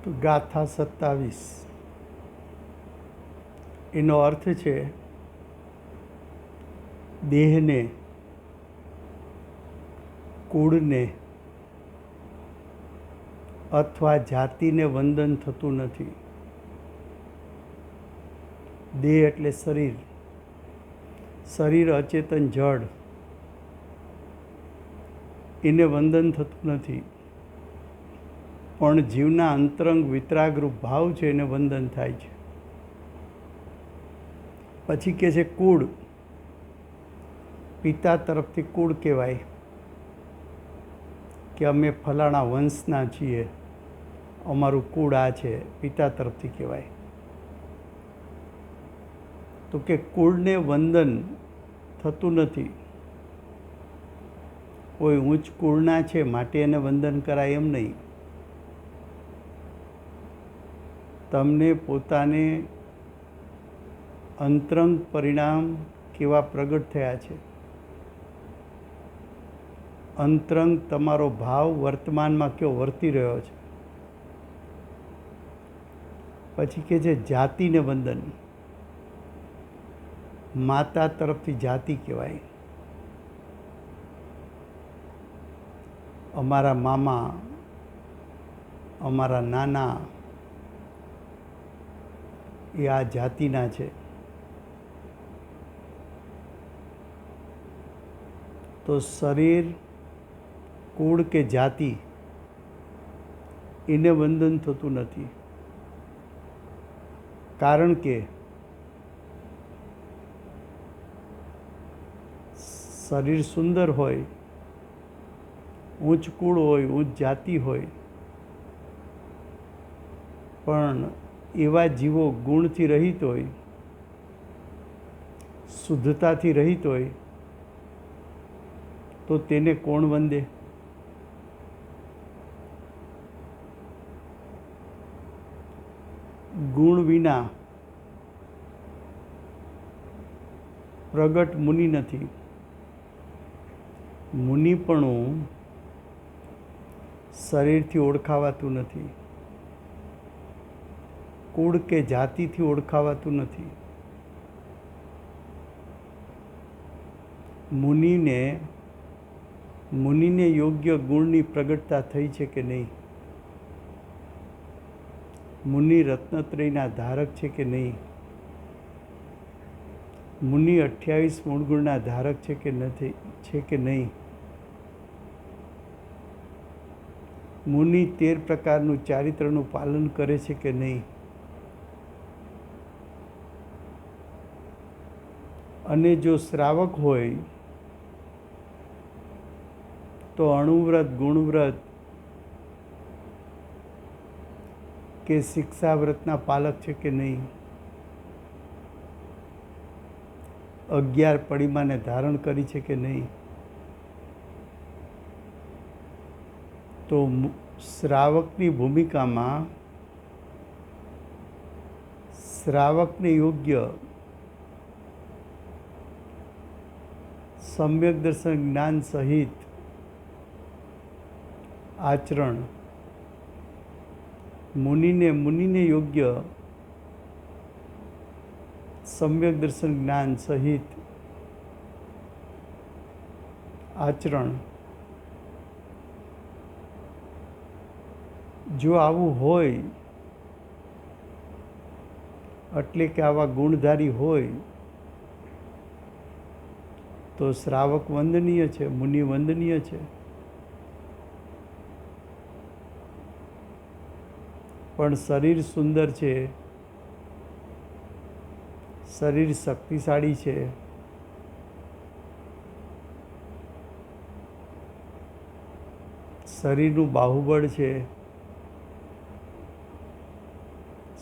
તો ગાથા 27 એનો અર્થ છે દેહને, કુળને અથવા જાતિને વંદન થતું નથી. દેહ એટલે શરીર, શરીર અચેતન જડ, એને વંદન થતું નથી. પણ જીવના અંતરંગ વિતરાગરૂપ ભાવ છે એને વંદન થાય છે. પછી કહે છે કુળ, પિતા તરફથી કુળ કહેવાય કે અમે ફલાણા વંશના છીએ, અમારું કુળ આ છે, પિતા તરફથી કહેવાય. તો કે કુળને વંદન થતું નથી. કોઈ ઉચ્ચ કુળના છે માટે એને વંદન કરાય એમ નહીં. તમને પોતાને અંતરંગ પરિણામ કેવા પ્રગટ થયા છે, અંતરંગ તમારો ભાવ વર્તમાનમાં કેવો વર્તી રહ્યો છે. પછી કે છે જાતિને વંદન, માતા તરફથી જાતિ કહેવાય. અમારા મામા, અમારા નાના એ આ જાતિના છે. તો શરીર, કુળ કે જાતિ એને વંદન થતું નથી. કારણ કે શરીર સુંદર હોય, ઉચ્ચ કુળ હોય, ઉચ્ચ જાતિ હોય, પણ એવા જીવો ગુણથી રહિત હોય, શુદ્ધતાથી રહિત હોય, તો તેને કોણ વંદે? ગુણ વિના પ્રગટ મુનિ નથી. મુનિપણું શરીરથી ઓળખાવાતું નથી, કુળ કે જાતિથી ઓળખાવાતું નથી. મુનિને યોગ્ય ગુણની પ્રગટતા થઈ છે કે નહીં? મુનિ રત્નત્રયના ધારક છે કે નહીં? મુનિ 28 મૂળગુણના ધારક છે કે નથી, છે કે નહીં? મુનિ 13 પ્રકારનું ચારિત્રનું પાલન કરે છે કે નહીં? અને જો શ્રાવક હોય તો અણુવ્રત, ગુણવ્રત કે શિક્ષાવ્રતના પાલક છે કે નહીં? 11 પડિમાને ધારણ કરી છે કે નહીં? તો શ્રાવકની ભૂમિકામાં શ્રાવકને યોગ્ય સમ્યક દર્શન જ્ઞાન સહિત આચરણ, મુનિને યોગ્ય સમ્યક દર્શન જ્ઞાન સહિત આચરણ. જો આવું હોય, એટલે કે આવા ગુણધારી હોય, તો શ્રાવક વંદનીય છે, મુનિ વંદનીય છે. પણ શરીર સુંદર છે, શરીર શક્તિશાળી છે, શરીરનું બાહુબળ છે,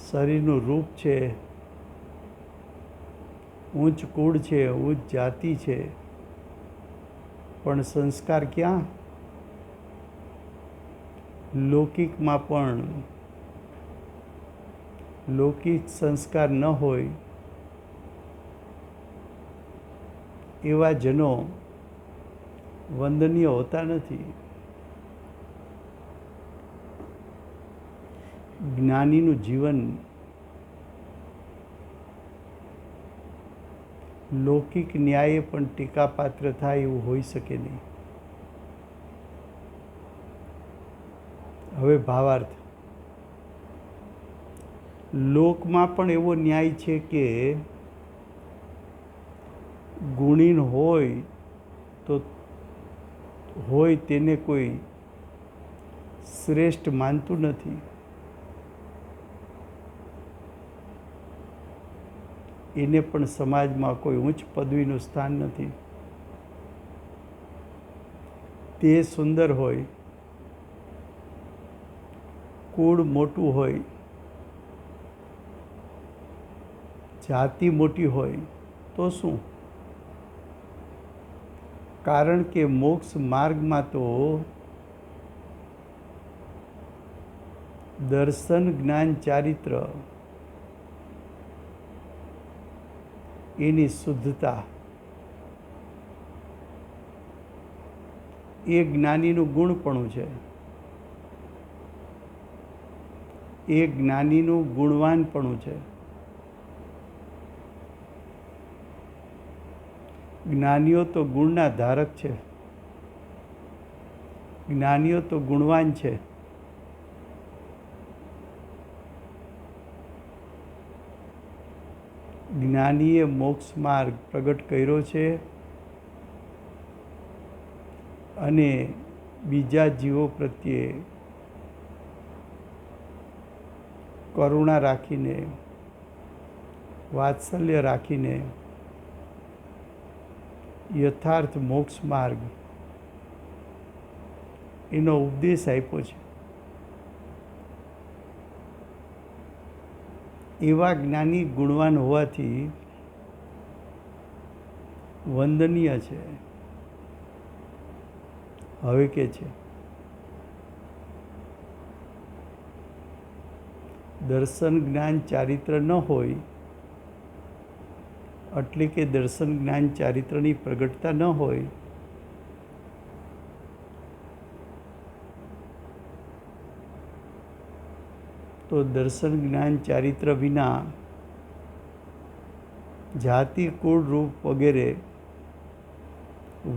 શરીરનું રૂપ છે, ઉચ્ચ કુળ છે, ઉચ્ચ જાતિ છે, પણ સંસ્કાર ક્યાં? લૌકિકમાં પણ લૌકિક સંસ્કાર ન હોય એવા જનો વંદનીય હોતા નથી. જ્ઞાનીનું જીવન લૌકિક ન્યાયે પણ ટીકાપાત્ર થાય એવું હોઈ શકે નહીં. હવે ભાવાર્થ. લોકમાં પણ એવો ન્યાય છે કે ગુણીન હોય તેને કોઈ શ્રેષ્ઠ માનતું નથી. એને પણ સમાજમાં કોઈ ઉચ્ચ પદવીનું સ્થાન નથી. તે સુંદર હોય, કુળ મોટું હોય, જાતિ મોટી હોય તો શું? કારણ કે મોક્ષ માર્ગમાં તો દર્શન, જ્ઞાન, ચારિત્ર એની શુદ્ધતા એ જ્ઞાનીનું ગુણપણું છે. એ જ્ઞાનીનું ગુણવાનપણું છે. જ્ઞાનીઓ તો ગુણના ધારક છે. જ્ઞાનીઓ તો ગુણવાન છે. જ્ઞાનીએ મોક્ષ માર્ગ પ્રગટ કર્યો છે અને બીજા જીવો પ્રત્યે કરુણા રાખીને, વાત્સલ્ય રાખીને યથાર્થ મોક્ષ માર્ગ એનો ઉપદેશ આપ્યો છે. એવા જ્ઞાની ગુણવાન હોવાથી વંદનીય છે. હવે કે છે દર્શન, જ્ઞાન, ચારિત્ર ન હોય એટલે કે દર્શન, જ્ઞાન, ચારિત્રની પ્રગટતા ન હોય તો દર્શન, જ્ઞાન, ચારિત્ર વિના જાતિ, કુળ, રૂપ વગેરે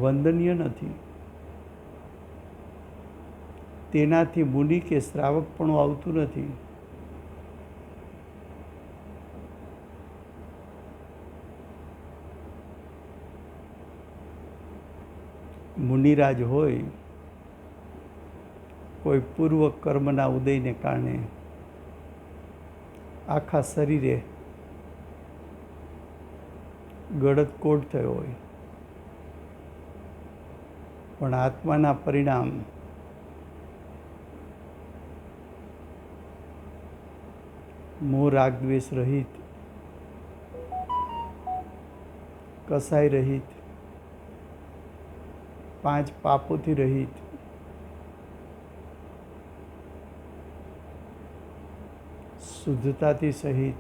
વંદનીય નથી. તેનાથી મુનિ કે શ્રાવક પણ આવતું નથી. મુનિરાજ હોય, કોઈ પૂર્વ કર્મના ઉદયને કારણે આખા શરીરે ગળતકોડ થયો હોય, પણ આત્માના પરિણામ મોહ રાગ દ્વેષ રહિત, કસાય રહિત, 5 પાપોથી રહિત, શુદ્ધતાથી સહિત,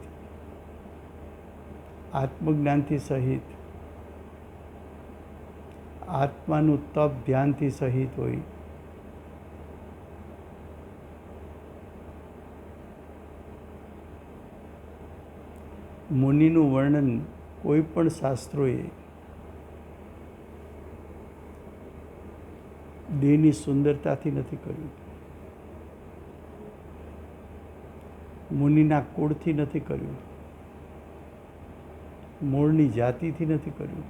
આત્મજ્ઞાનથી સહિત, આત્માનું તપ ધ્યાનથી સહિત હોય. મુનિનું વર્ણન કોઈ પણ શાસ્ત્રોએ દેહની સુંદરતાથી નથી કર્યું, મુનિના કુળથી નથી કર્યું, મૂળની જાતિથી નથી કર્યું.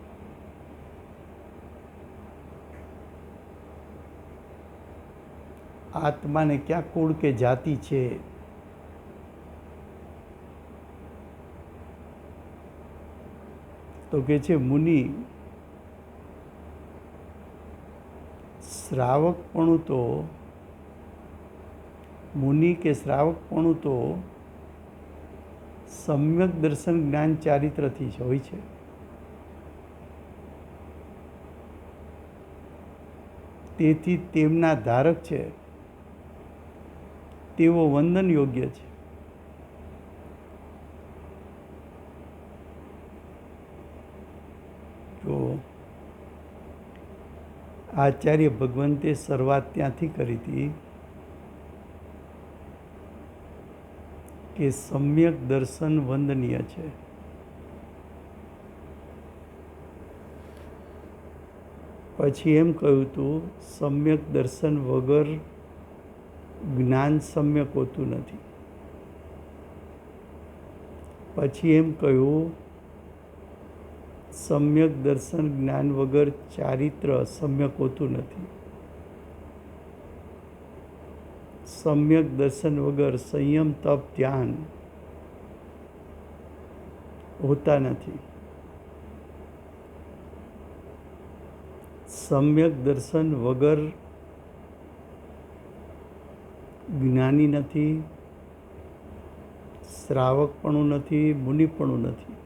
આત્માને ક્યાં કુળ કે જાતિ છે? તો કે છે મુનિ શ્રાવકપણું તો મુનિ કે શ્રાવકપણું તો સમ્યક દર્શન, જ્ઞાન, ચારિત્રથી જ હોય છે. તેથી તેમના ધારક છે, તેઓ વંદન યોગ્ય છે. તો આચાર્ય ભગવંતે શરૂઆત ત્યાંથી કરી હતી કે સમ્યક દર્શન વંદનીય છે. પછી એમ કહ્યું હતું સમ્યક દર્શન વગર જ્ઞાન સમ્યક હોતું નથી. પછી એમ કહ્યું સમ્યક દર્શન જ્ઞાન વગર ચારિત્ર સમ્યક હોતું નથી. સમ્યક દર્શન વગર સંયમ તપ ધ્યાન હોતા નથી. સમ્યક દર્શન વગર જ્ઞાની નથી, શ્રાવકપણું નથી, મુનિપણું નથી.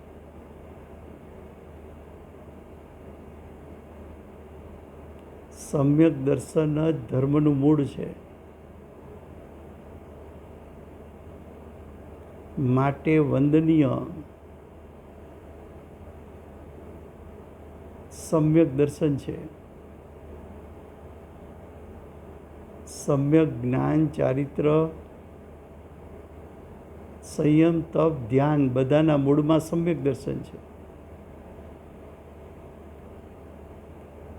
સમ્યક દર્શન જ ધર્મનું મૂળ છે. માટે વંદનીય સમ્યક દર્શન છે. સમ્યક જ્ઞાન ચારિત્ર સંયમ તપ ધ્યાન બધાના મૂળમાં સમ્યક દર્શન છે.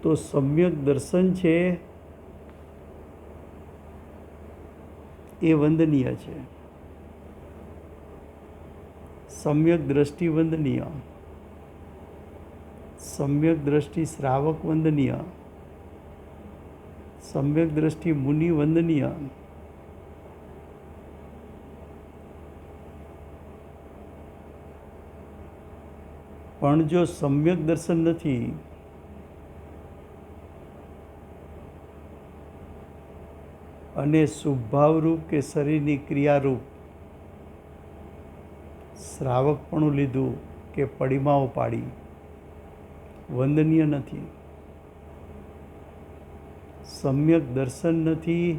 તો સમ્યક દર્શન છે એ વંદનીય છે. સમ્યક દ્રષ્ટિ વંદનીય, સમ્યક દ્રષ્ટિ શ્રાવક વંદનીય, સમ્યક દ્રષ્ટિ મુનિ વંદનીય. પણ જો સમ્યક દર્શન નથી અને શુભભાવરૂપ કે શરીરની ક્રિયારૂપ શ્રાવકપણું લીધું કે પડીમાઓ પાડી, વંદનીય નથી. સમ્યક દર્શન નથી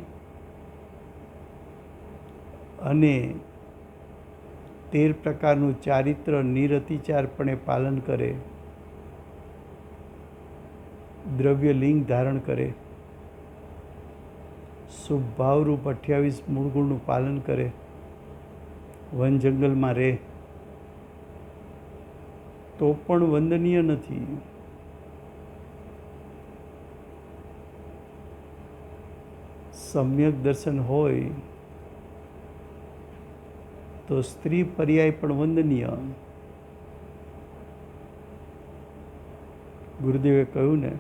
અને 13 પ્રકારનું ચારિત્ર નિરતિચારપણે પાલન કરે, દ્રવ્ય લિંગ ધારણ કરે, શુભભાવરૂપ 28 મૂળ ગુણનું પાલન કરે, વન જંગલમાં રહે, તો પણ વંદનીય નથી. સમ્યક દર્શન હોય તો સ્ત્રી પર્યાય પણ વંદનીય. ગુરુદેવે કહ્યું ને,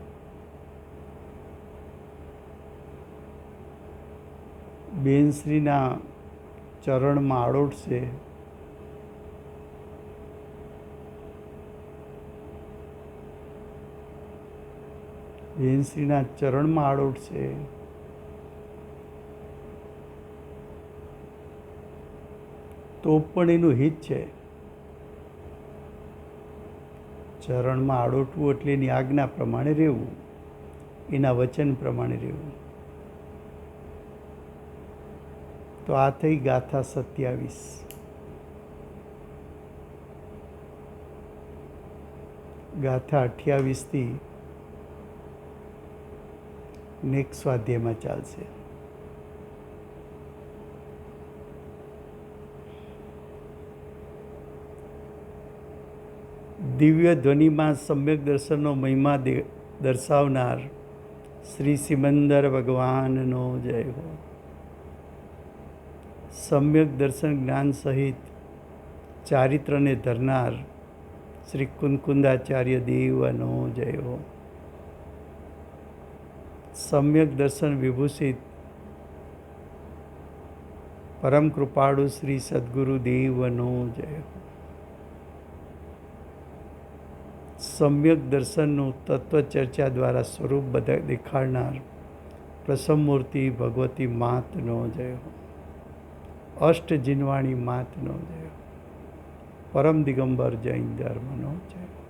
બેનશ્રીના ચરણમાં આડોટશે બેનશ્રીના ચરણમાં આડોટશે તો પણ એનું હિત છે. ચરણમાં આડોટવું એટલે એની આજ્ઞા પ્રમાણે રહેવું, એના વચન પ્રમાણે રહેવું. તો આ થઈ ગાથા 27. ગાથા 28થી નેક્સ્ટ સ્વાધ્યાયમાં ચાલશે. દિવ્ય ધ્વનિમાં સમ્યક દર્શનનો મહિમા દર્શાવનાર શ્રી સિમંદર ભગવાનનો જય હો. સમ્યક દર્શન જ્ઞાન સહિત ચારિત્રને ધરનાર શ્રી કુંકુંદાચાર્ય દેવનો જય હો. સમ્યક દર્શન વિભૂષિત પરમ કૃપાળુ શ્રી સદગુરુ દેવનો જય હો. સમ્યક દર્શનનું તત્વચર્ચા દ્વારા સ્વરૂપ દેખાડનાર પ્રસમમૂર્તિ ભગવતી માતનો જય હો. અષ્ટ જીનવાણી માતનો જય હો. પરમ દિગંબર જૈન ધર્મનો જય હો.